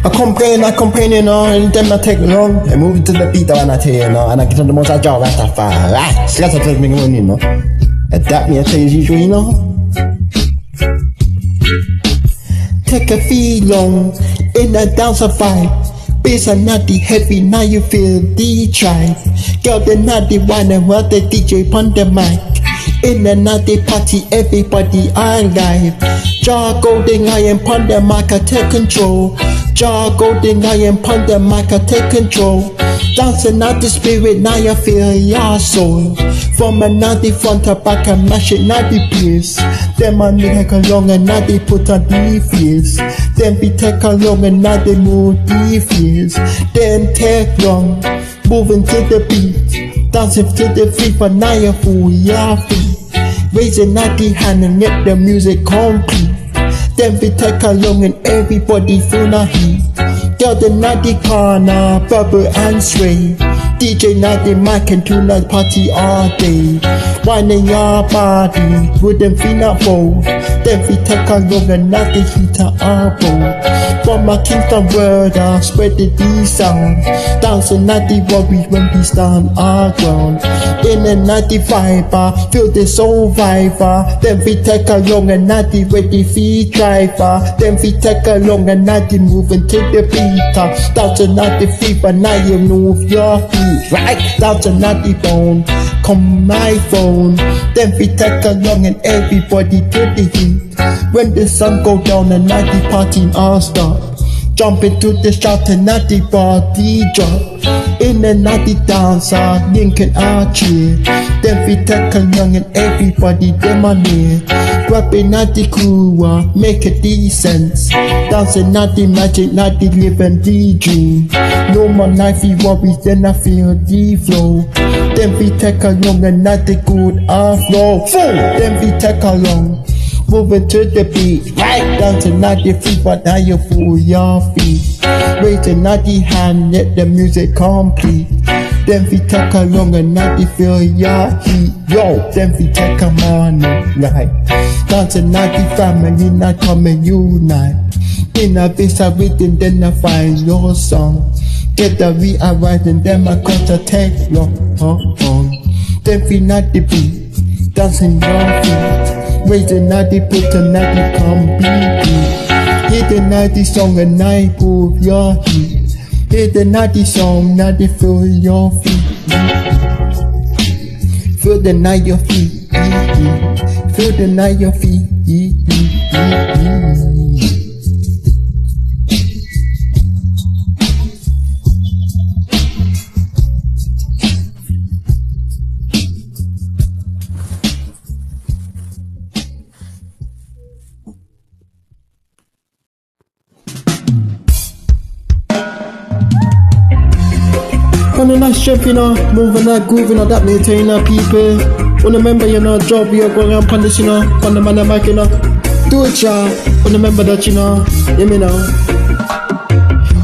I complain, you know, and then I take it long and move it to the beat when I tell you know, and I get on the most I draw right that far. Right, so that's what I'm you know. Adapt me, I tell you know. Take a feel long in a dancer vibe. Bass are not the heavy, now you feel the tribe. Girl, they're not the one and what the DJ pon the mic. In a naughty party, everybody alive. Jaw golden iron pon the mic, I take control. Jaw golden iron pon the mic, I take control. Dancing out the spirit, now you feel your soul. From a naughty front to back, I mash it, not the place. Then I take along and now they put on the face. Then we take along and now they move the face. Then take long, moving to the beat. Dancing to the feet, but now you fool your feet. Raising out the hand and get the music complete. Then we take along and everybody feel the heat. Girl, the naughty corner, bubble and sway. DJ not the mic and tune the party all day. Winding your body, wouldn't feel not fold. Then we take along and not the heater our bowl. From my Kingston world, I spread the sound. Dancing at the worries when we stand our ground. In a naughty viber, feel the soul viber. Then we take along and not the ready feet driver. Then we take along and not the moving to the beat. Dancing at the feet, but now you move your feet. Right, dancing at the bone. Come my phone. Then we take along and everybody to the heat. When the sun go down and night the party all start. Jump into the shot and not the body drop. In and out the dancer, linking our cheer. Then we take along and everybody them on near. Grabbing at the crew, make a decent. Dancing at the magic, not the living the dream. No more knifey worries, then I feel the flow. Then we take along and not the good flow. Then we take along. Moving to the beat, right down to not the feet, but now you fool your feet. Raising not the hand, let the music complete. Then we take along and not the feel your heat. Yo, then we take a morning night. Dancing not the family, not coming unite. In a base of rhythm, then I find your song. Get the rearrange and then I got to take your Then we not the beat, dancing your feet. Raising at the put and at the complete. Hit the naughty song and night move your heat. Hit the naughty song, now they feel your feet. Feel the night your feet. Feel the night your feet. On a nice trip, you know, moving that, grooving on that, maintaining our people. Wanna remember, you know, job you're going around on this, you know, on the man and mic, you know. Do it, y'all. Wanna remember that, you know, hear me now.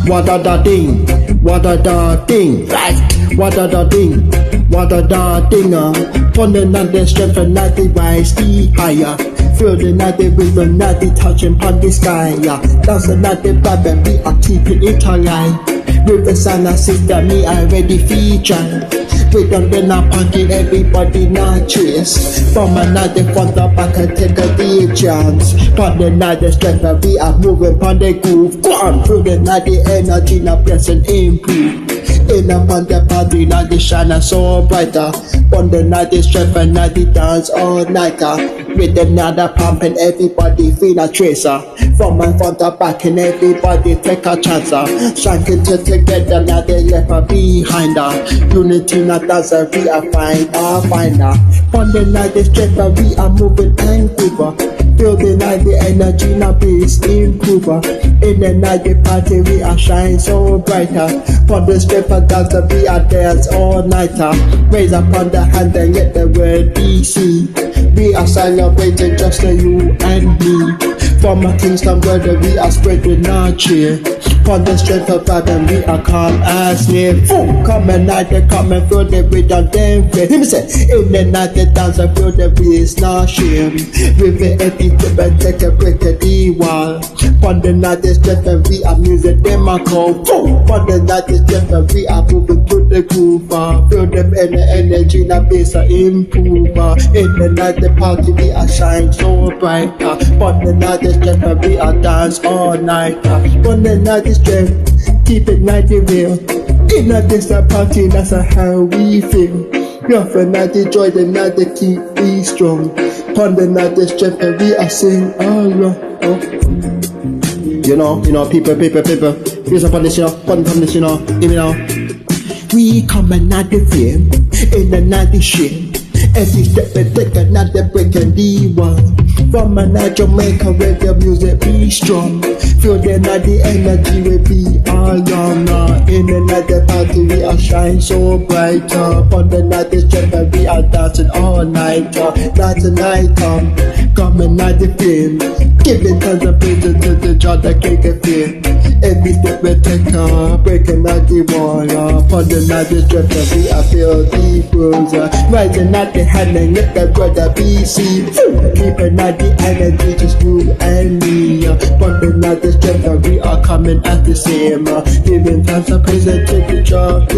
What a da ding, what a da ding, right? What a da ding, what a da ding, on the night, the strength and night, the rise, the higher. Feel the night, the rhythm, night, the touching upon the sky, yeah. That's the night, the vibe, and we are keeping it alive. With the sun, I see that me already feature. We don't then I party, everybody not trace. From another front up, I can take a deep chance. From the night, the strength that we are moving on the groove. Go on, through the night, the energy, now press and improve. In upon the party, now the shine so brighter. On the night, the strength and night, the dance all nighter. With another pump and everybody feel a tracer. From my front up back and everybody take a chance. Shanking together, now they left her behind her. Unity not dance, we are find our finder. On the night, the strength that we are moving and groove. Feel the night, the energy now peace improver. In the night, the party we are shine so brighter. For the strength of dance, we are dance all nighter. Raise up on the hand and get the word DC. We are celebrating just you and me. From a Kingston brother, we are spreading our cheer. For the strength of God, and we are calm as near. Come and night, they come and feel the rhythm, them play. Him say, in the night, they dance and feel the breeze, not shame. With the empty tip and take a break at the wall. On the night is just a we are music, them I call. On the night is just a we are moving to the groove. Feel them in the energy, now bass are improve. In the night the party we are shine so bright. On the night is just a we are dance all night. On the night is just keep it 90 real. In a this a party, that's how we feel. Love the night, enjoy the night, they keep we strong. On the night is just a we are sing along. You know, people. Here's up on this, on this, give me now. We come and not the film, in the night the shit. Every step we take another break and D1. From a night Jamaica where the music be strong. Feel the night the energy will be all young. In the night the party we are shine so bright. On the night the strength and we are dancing all night. Night to night come and night the film. Giving tons of praises to the God that can't get fear. Every step we take breaking out the wall. On the night the strength and we are feel the rules. Rising at the hand and let the brother be seen. Keeping out the energy just you and me. On the night the strength and we are coming at the same. Giving tons of praises to the God.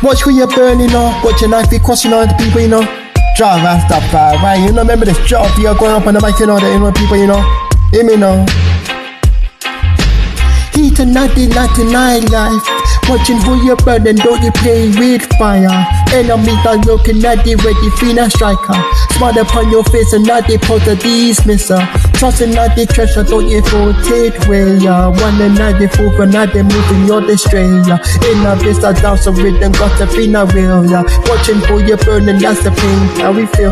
Watch who you're burning on, watch your knife be crossing on the people, you know. Drive and stop right, you know, remember this job, you're going up on the mic, you know, the people, you know. Hear me now. Heat and 99 life. Watching who you're burning, don't you play with fire. Enemies are looking at the ready, feel striker. Smile upon your face and not the pose a dismisser. Trusting not the treasure, don't you fall take way. One and not the fool for not the moving your destroyer. In a base I dance a rhythm, got to be not real. Watching who you're burning, that's the pain, how we feel.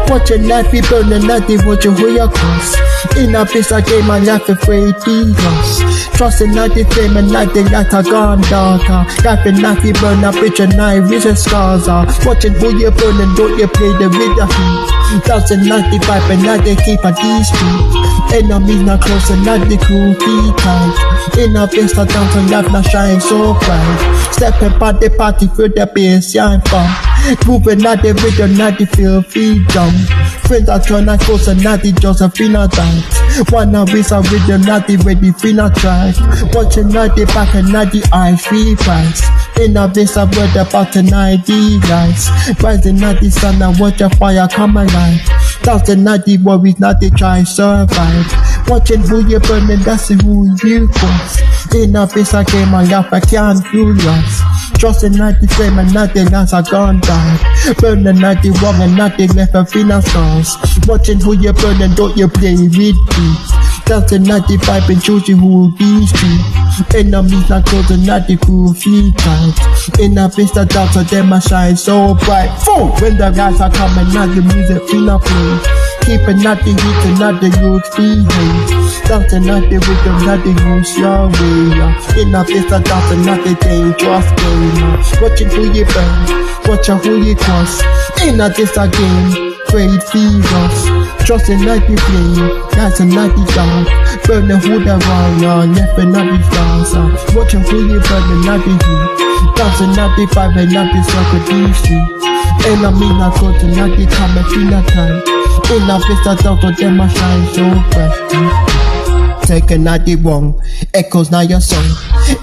Watching life be burning, not the watching who you're cross. In a place I gave my life afraid be lost. Trusting not the flame and not the light are gone darker. Life and not the burn up rich and I vision scars are. Watching who you're burning, don't you play the with the heat. Thousand not the vibe and not the keep on these streets. Enemies not close and not the cool feet tight. In a place I dance and life not shine so bright. Stepping by the party feel the bass shine fun. Moving at the rhythm, not the feel free jump. Friends are trying to close and not the Josephina dance. Wanna race a rhythm, not the ready fina track. Watching not the back and not the eyes free price. In a place I word about tonight the lights. Rising at the sun and watch the fire come alive. That's the night the worries, not the try survive. Watching who you burning, that's who you cross. In a place I came and laugh, I can't do lost. Trusting not the flame and not the lance are gone down. Burning not the wrong and not the left and fina stars. Watching who you burning, don't you play with beats. That's the night the vibe and choosing who will be street. Enemies not close and not the cool feet tight. In a place that dance so them I shine so bright. When the guys are coming, not the music fina play. Keeping not the heat and not the youth behave. That's the not the rhythm, not the use your way. In a place that dance and not the dangerous game. Watching who you burn, watching who you cross. In a this again, great fevers. Trusting not the flame, that's a not the dark. Burn the hood around, left and not the stars. Watching who you burn, not the heat. That's a not the vibe and not the circle deep street. Enemy not go to not the time and feel not time. In a place that down to them I shine so bright. Taking not the wrong, echoes now your song.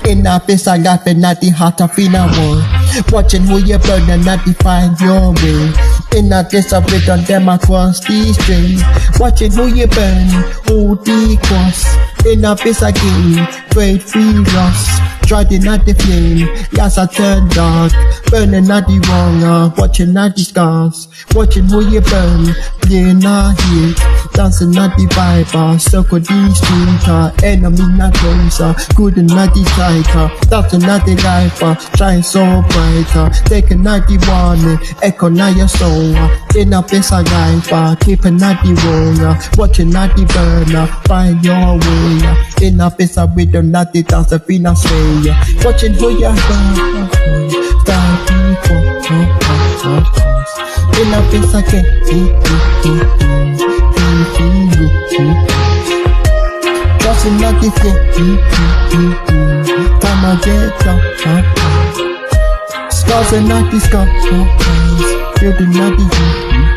In a place I laugh and not the heart of in a war. Watching who you burn and not define your way. In a place of it on them across the street. Watching who you burn, who the cross. In a place again, great free loss. Trying at the flame, yes I turn dark. Burning at the wrong, watching at the scars. Watching who you burn, playing our heat. Dancing at the vibe, circle the street. Enemy not closer, good and not the tighter. Dancing at the life, shine so brighter. Taking at the warning, echo not your soul. In a place of life, keeping at the roll. Watching at the burner, find your way. In a place of rhythm, not the dance, the feel sway. Watching who you burn, stand people. In a place of Crossing at the time I get up. Scars and not the scars, building at the